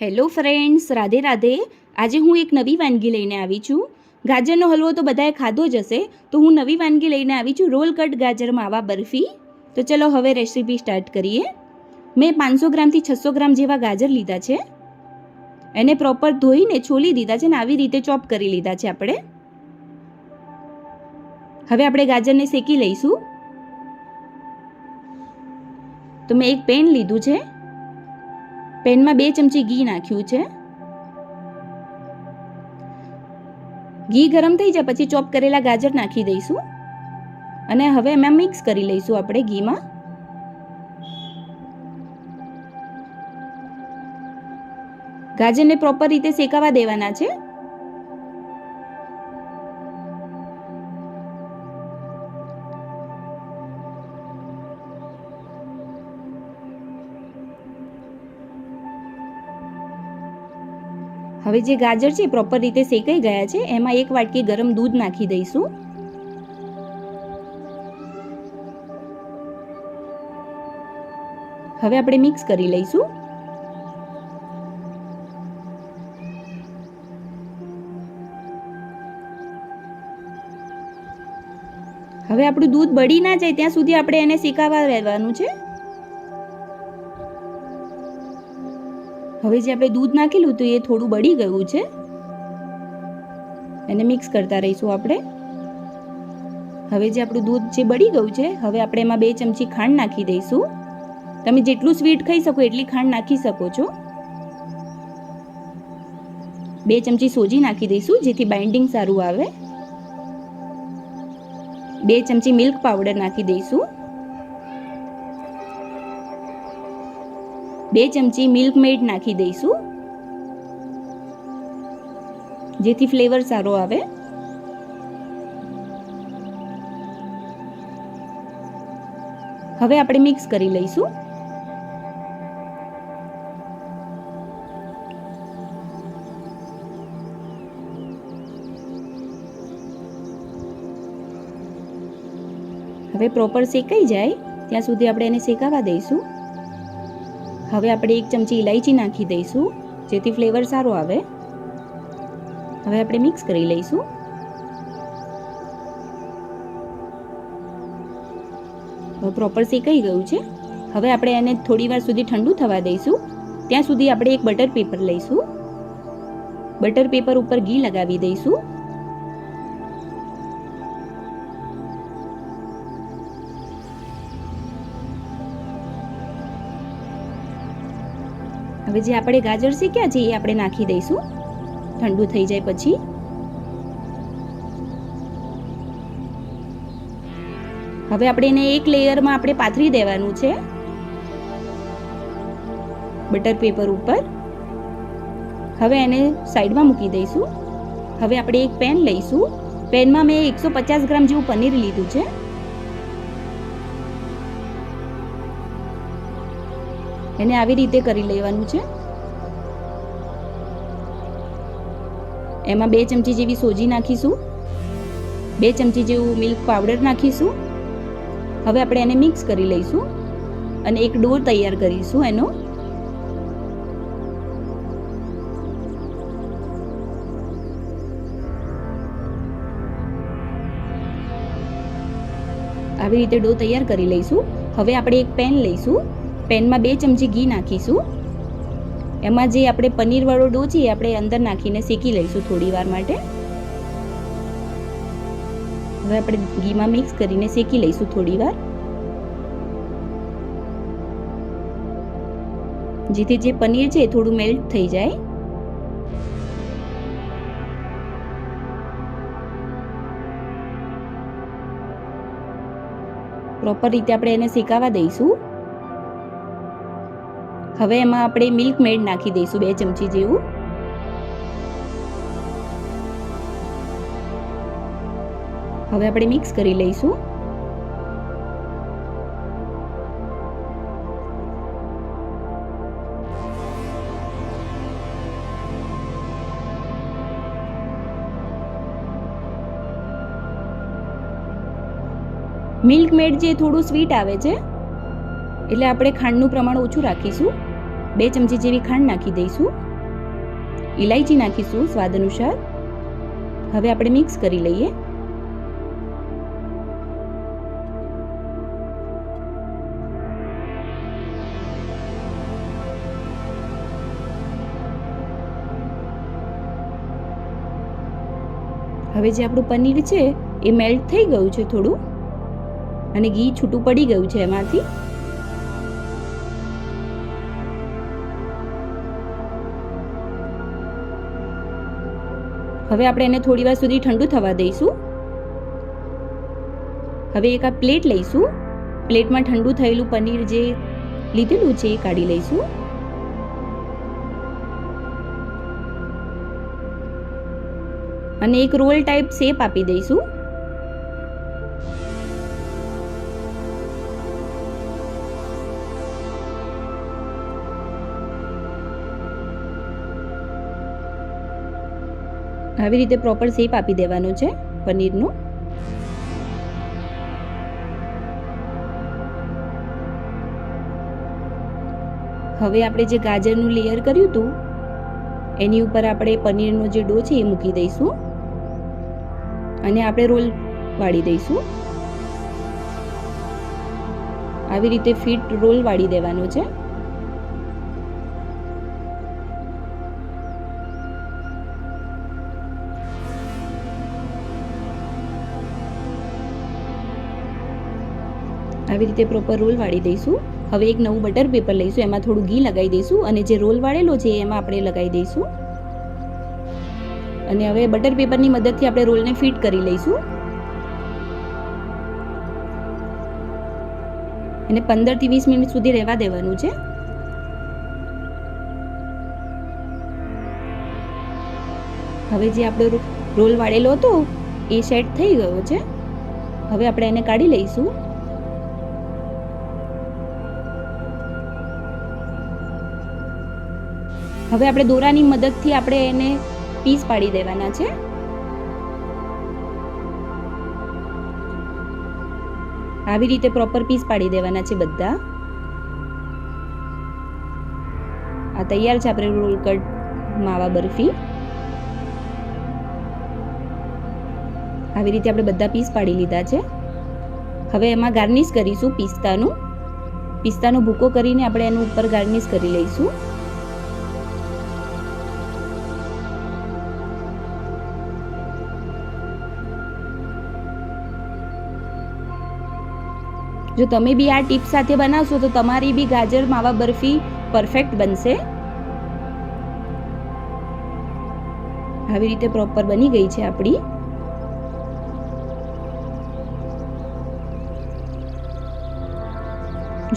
Hello friends, Radhe Radhe. આજે હું એક નવી વાનગી લઈને આવી છું. ગાજરનો હલવો તો બધાએ ખાધો જ હશે, તો હું નવી વાનગી લઈને આવી છું, રોલ કટ ગાજર માવા બરફી. તો ચલો હવે રેસીપી સ્ટાર્ટ કરીએ. મેં 500 ગ્રામથી 600 ગ્રામ જેવા ગાજર લીધા છે. એને પ્રોપર ધોઈને છોલી દીધા છે ને આવી રીતે ચોપ કરી લીધા છે આપણે. હવે આપણે ગાજરને શેકી લઈશું. તો મેં એક પેન લીધું છે. પેનમાં 2 ચમચી ઘી નાખ્યું છે. ઘી ગરમ થઈ જાય પછી ચોપ કરેલા ગાજર નાખી દઈશું અને હવે એમાં મિક્સ કરી લઈશું આપણે ઘીમાં. ગાજરને પ્રોપર રીતે શેકાવા દેવાના છે. હવે જે ગાજર છે પ્રોપર રીતે શેકાઈ ગયા છે, એમાં 1 વાટકી ગરમ દૂધ નાખી દઈશું. હવે આપણે મિક્સ કરી લઈશું. હવે આપણું દૂધ બળી ના જાય ત્યાં સુધી આપણે એને શેકાવા રહેવાનું છે. હવે જે આપણે દૂધ નાખેલું હતું એ થોડું બળી ગયું છે. એને મિક્સ કરતા રહીશું આપણે. હવે જે આપણું દૂધ જે બળી ગયું છે, હવે આપણે એમાં 2 ચમચી ખાંડ નાખી દઈશું. તમે જેટલું સ્વીટ ખાઈ શકો એટલી ખાંડ નાખી શકો છો. 2 ચમચી સોજી નાખી દઈશું જેથી બાઇન્ડિંગ સારું આવે. 2 ચમચી મિલ્ક પાવડર નાખી દઈશું. 2 ચમચી મિલ્ક મેડ નાખી દઈશું જેથી ફ્લેવર સારો આવે. હવે આપણે મિક્સ કરી લઈશું. હવે પ્રોપર શેકાઈ જાય ત્યાં સુધી આપણે એને શેકાવા દઈશું. હવે આપણે 1 ચમચી ઇલાયચી નાખી દઈશું જેથી ફ્લેવર સારો આવે. હવે આપણે મિક્સ કરી લઈશું. હવે પ્રોપર શેકાઈ ગયું છે. હવે આપણે એને થોડી વાર સુધી ઠંડુ થવા દઈશું. ત્યાં સુધી આપણે એક બટર પેપર લઈશું. બટર પેપર ઉપર ઘી લગાવી દઈશું. હવે જે આપણે ગાજર શેક્યા છે એ આપણે નાખી દઈશું ઠંડુ થઈ જાય પછી. હવે આપણે એને એક લેયરમાં આપણે પાથરી દેવાનું છે બટર પેપર ઉપર. હવે એને સાઈડમાં મૂકી દઈશું. હવે આપણે એક પેન લઈશું. પેનમાં મેં 150 ગ્રામ જેવું પનીર લીધું છે. એને આવી રીતે કરી લેવાનું છે. એમાં 2 ચમચી જેવી સોજી નાખીશું. 2 ચમચી જેવું મિલ્ક પાવડર નાખીશું. હવે આપણે એને મિક્સ કરી લઈશું અને એક ડો તૈયાર કરીશું એનો. આવી રીતે ડો તૈયાર કરી લઈશું. હવે આપણે એક પેન લઈશું. પેનમાં 2 ચમચી ઘી નાખીશું. એમાં જે આપણે પનીરવાળો ડો છે એ આપણે અંદર નાખીને શેકી લઈશું થોડી વાર માટે. હવે આપણે ઘીમાં મિક્સ કરીને શેકી લઈશું થોડી વાર જેથી જે પનીર છે એ થોડું મેલ્ટ થઈ જાય. પ્રોપર રીતે આપણે એને શેકાવા દઈશું. હવે એમાં આપણે મિલ્ક મેડ નાખી દઈશું 2 ચમચી જેવું. હવે આપણે મિક્સ કરી લઈશું. મિલ્ક મેડ જે થોડું સ્વીટ આવે છે એટલે આપણે ખાંડનું પ્રમાણ ઓછું રાખીશું. 2 ચમચી જેવી ખાંડ નાખી દઈશું. ઇલાયચી નાખીશું સ્વાદ અનુસાર. હવે આપણે મિક્સ કરી લઈએ. હવે જે આપણું પનીર છે એ મેલ્ટ થઈ ગયું છે થોડું, અને ઘી છૂટું પડી ગયું છે એમાંથી. હવે આપણે એને થોડી વાર સુધી ઠંડુ થવા દઈશું. હવે એક આ પ્લેટ લઈશું. પ્લેટમાં ઠંડુ થયેલું પનીર જે લીધેલું છે એ કાઢી લઈશું. અને એક રોલ ટાઈપ શેપ આપી દઈશું. આવી રીતે પ્રોપર શેપ આપી દેવાનો છે પનીરનો. હવે આપણે જે ગાજરનું લેયર કર્યું હતું એની ઉપર આપણે પનીરનો જે ડો છે એ મૂકી દઈશું અને આપણે રોલ વાળી દઈશું. આવી રીતે ફિટ રોલ વાળી દેવાનો છે. આવી રીતે પ્રોપર રોલ વાળી દઈશું. હવે એક નવું બટર પેપર લઈશું, એમાં થોડું ઘી લગાવી દઈશું અને જે રોલ વાળેલો છે એમાં આપણે લગાવી દઈશું. અને હવે બટર પેપરની મદદથી આપણે રોલને ફિટ કરી લઈશું. એને 15 થી 20 મિનિટ સુધી રહેવા દેવાનું છે. હવે જે આપણો રોલ વાળેલો હતો એ સેટ થઈ ગયો છે. હવે આપણે એને કાઢી લઈશું. હવે આપણે દોરાની મદદથી આપણે એને પીસ પાડી દેવાના છે. આવી રીતે પ્રોપર પીસ પાડી દેવાના છે બધા. આ તૈયાર છે આપણે રોલ કટ માવા બરફી. આવી રીતે આપણે બધા પીસ પાડી લીધા છે. હવે એમાં ગાર્નિશ કરીશું પિસ્તાનો ભૂકો કરીને આપણે એનું ઉપર ગાર્નિશ કરી લઈશું. જો તમે બી આ ટીપ સાથે બનાવશો તો તમારી બી ગાજર માવા બરફી પરફેક્ટ બનશે. આવી રીતે પ્રોપર બની ગઈ છે આપણી.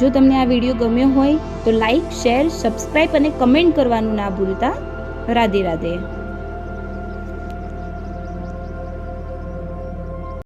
જો તમને આ વિડીયો ગમ્યો હોય તો લાઈક, શેર, સબસ્ક્રાઇબ અને કમેન્ટ કરવાનું ના ભૂલતા. રાધે રાધે.